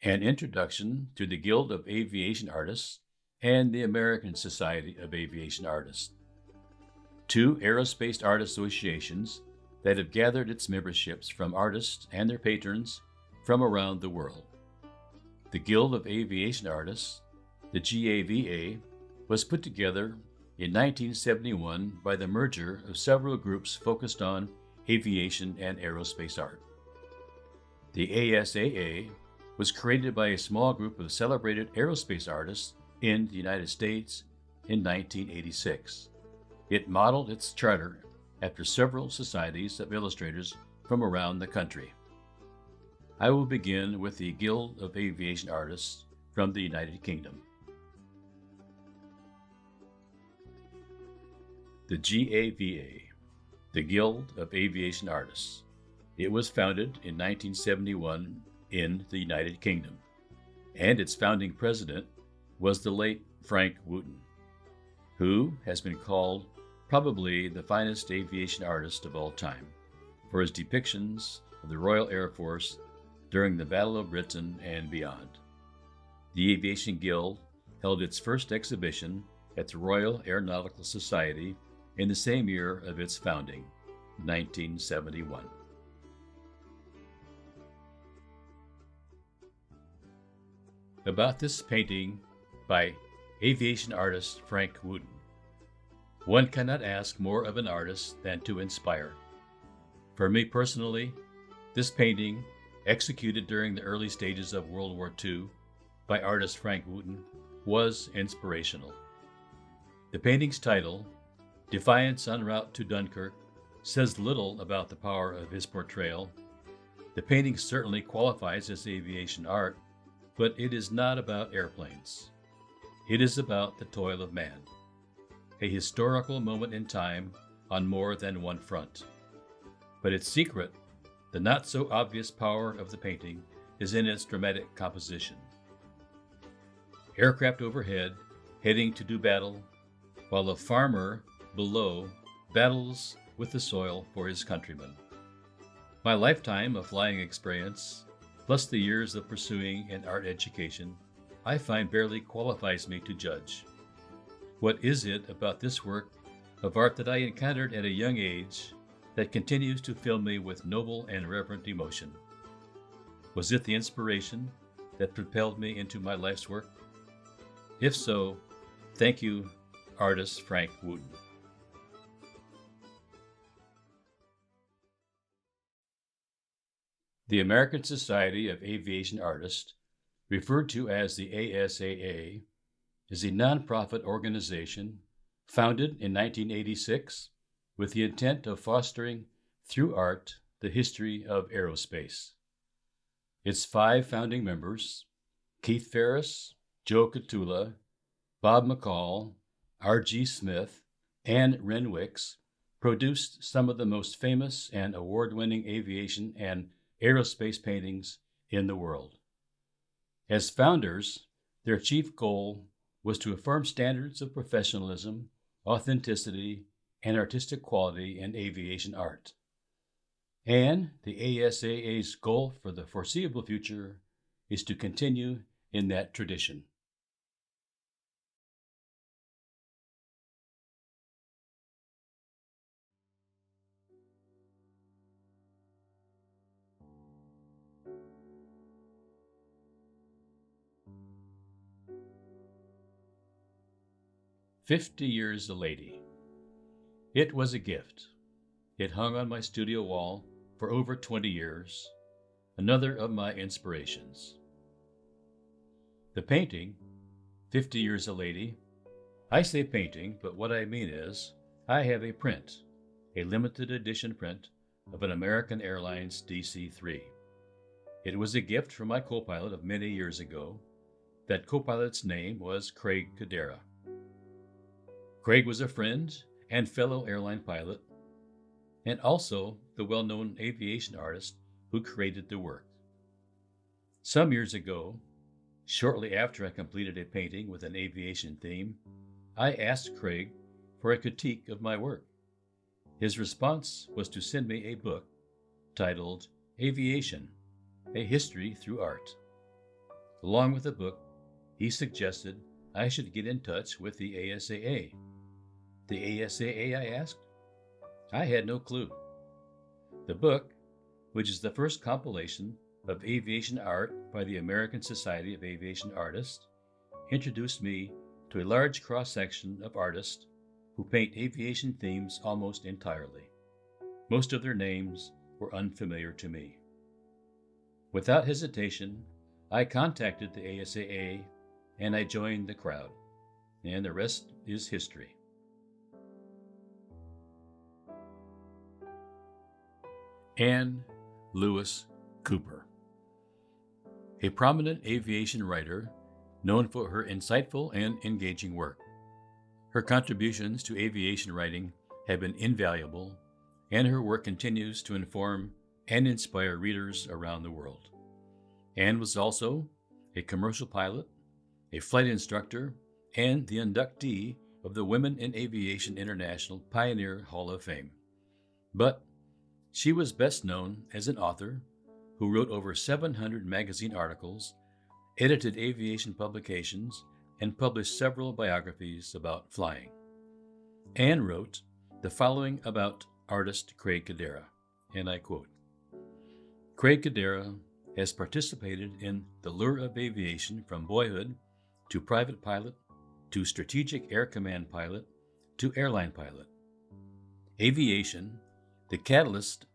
An Introduction to the Guild of Aviation Artists and the American Society of Aviation Artists, two aerospace art associations that have gathered its memberships from artists and their patrons from around the world. The Guild of Aviation Artists, the GAVA, was put together in 1971 by the merger of several groups focused on aviation and aerospace art. The ASAA was created by a small group of celebrated aerospace artists in the United States in 1986. It modeled its charter after several societies of illustrators from around the country. I will begin with the Guild of Aviation Artists from the United Kingdom. The GAVA, the Guild of Aviation Artists. It was founded in 1971 in the United Kingdom, and its founding president was the late Frank Wooten, who has been called probably the finest aviation artist of all time for his depictions of the Royal Air Force during the Battle of Britain and beyond. The Aviation Guild held its first exhibition at the Royal Aeronautical Society in the same year of its founding, 1971. About this painting by aviation artist Frank Wooten. One cannot ask more of an artist than to inspire. For me personally, this painting, executed during the early stages of World War II by artist Frank Wooten, was inspirational. The painting's title, Defiance en route to Dunkirk, says little about the power of his portrayal. The painting certainly qualifies as aviation art, but it is not about airplanes. It is about the toil of man, a historical moment in time on more than one front. But its secret, the not-so-obvious power of the painting, is in its dramatic composition. Aircraft overhead, heading to do battle, while the farmer below battles with the soil for his countrymen. My lifetime of flying experience, plus the years of pursuing an art education, I find barely qualifies me to judge. What is it about this work of art that I encountered at a young age that continues to fill me with noble and reverent emotion? Was it the inspiration that propelled me into my life's work? If so, thank you, artist Frank Wooten. The American Society of Aviation Artists, referred to as the ASAA, is a nonprofit organization founded in 1986 with the intent of fostering, through art, the history of aerospace. Its 5 founding members, Keith Ferris, Joe Catula, Bob McCall, R.G. Smith, and Ren Wicks, produced some of the most famous and award-winning aviation and aerospace paintings in the world. As founders, their chief goal was to affirm standards of professionalism, authenticity, and artistic quality in aviation art. And the ASAA's goal for the foreseeable future is to continue in that tradition. "50 Years a Lady." It was a gift. It hung on my studio wall for over 20 years, another of my inspirations. The painting, 50 Years a Lady, I say painting, but what I mean is I have a print, a limited edition print of an American Airlines DC-3. It was a gift from my co-pilot of many years ago. That co-pilot's name was Craig Kodera. Craig was a friend and fellow airline pilot, and also the well-known aviation artist who created the work. Some years ago, shortly after I completed a painting with an aviation theme, I asked Craig for a critique of my work. His response was to send me a book titled Aviation, A History Through Art. Along with the book, he suggested I should get in touch with the ASAA. The ASAA, I asked? I had no clue. The book, which is the first compilation of aviation art by the American Society of Aviation Artists, introduced me to a large cross-section of artists who paint aviation themes almost entirely. Most of their names were unfamiliar to me. Without hesitation, I contacted the ASAA and I joined the crowd, and the rest is history. Anne Lewis Cooper, a prominent aviation writer known for her insightful and engaging work. Her contributions to aviation writing have been invaluable, and her work continues to inform and inspire readers around the world. Anne was also a commercial pilot, a flight instructor, and the inductee of the Women in Aviation International Pioneer Hall of Fame. But she was best known as an author who wrote over 700 magazine articles, edited aviation publications, and published several biographies about flying. Anne wrote the following about artist Craig Kodera, and I quote, "Craig Kodera has participated in the lure of aviation from boyhood to private pilot, to strategic air command pilot, to airline pilot. Aviation, the catalyst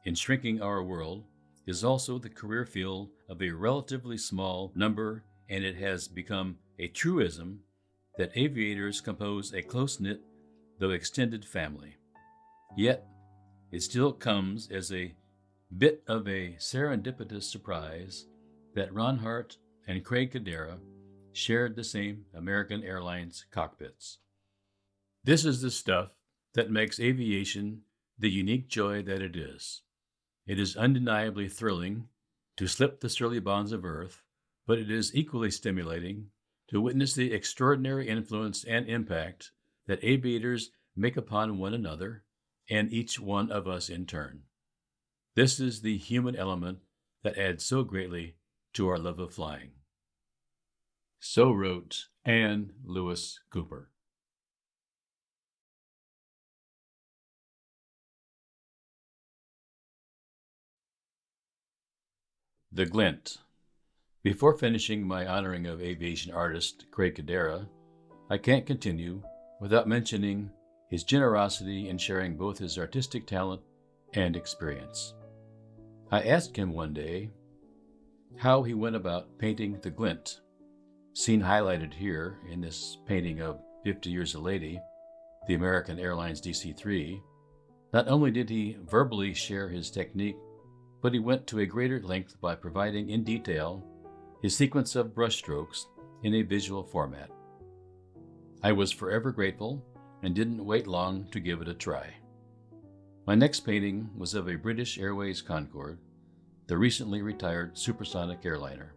in shrinking our world, is also the career field of a relatively small number, and it has become a truism that aviators compose a close-knit, though extended family. Yet, it still comes as a bit of a serendipitous surprise that Ron Hart and Craig Kodera shared the same American Airlines cockpits. This is the stuff that makes aviation the unique joy that it is. It is undeniably thrilling to slip the surly bonds of Earth, but it is equally stimulating to witness the extraordinary influence and impact that aviators make upon one another and each one of us in turn. This is the human element that adds so greatly to our love of flying." So wrote Anne Lewis Cooper. The Glint. Before finishing my honoring of aviation artist Craig Kodera, I can't continue without mentioning his generosity in sharing both his artistic talent and experience. I asked him one day how he went about painting the glint, seen highlighted here in this painting of 50 Years a Lady, the American Airlines DC-3. Not only did he verbally share his technique, but he went to a greater length by providing in detail his sequence of brushstrokes in a visual format. I was forever grateful and didn't wait long to give it a try. My next painting was of a British Airways Concorde, the recently retired supersonic airliner.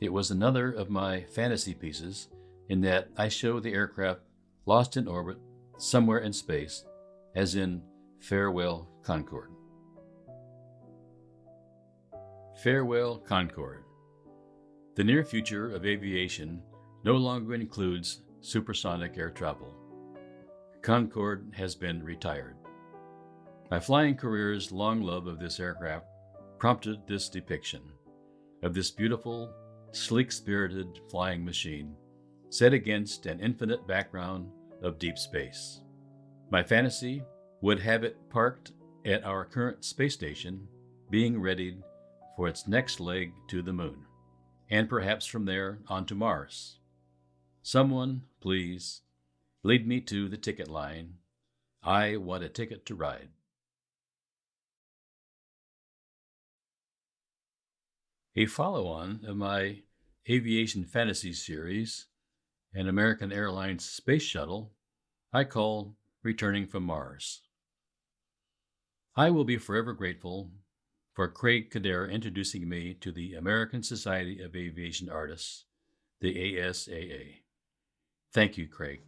It was another of my fantasy pieces in that I show the aircraft lost in orbit somewhere in space, as in Farewell Concorde. Farewell Concorde. The near future of aviation no longer includes supersonic air travel. Concorde has been retired. My flying career's long love of this aircraft prompted this depiction of this beautiful, sleek-spirited flying machine set against an infinite background of deep space. My fantasy would have it parked at our current space station, being readied for its next leg to the moon, and perhaps from there on to Mars. Someone, please, lead me to the ticket line. I want a ticket to ride. A follow-on of my aviation fantasy series, an American Airlines space shuttle, I call Returning from Mars. I will be forever grateful for Craig Kodera introducing me to the American Society of Aviation Artists, the ASAA. Thank you, Craig.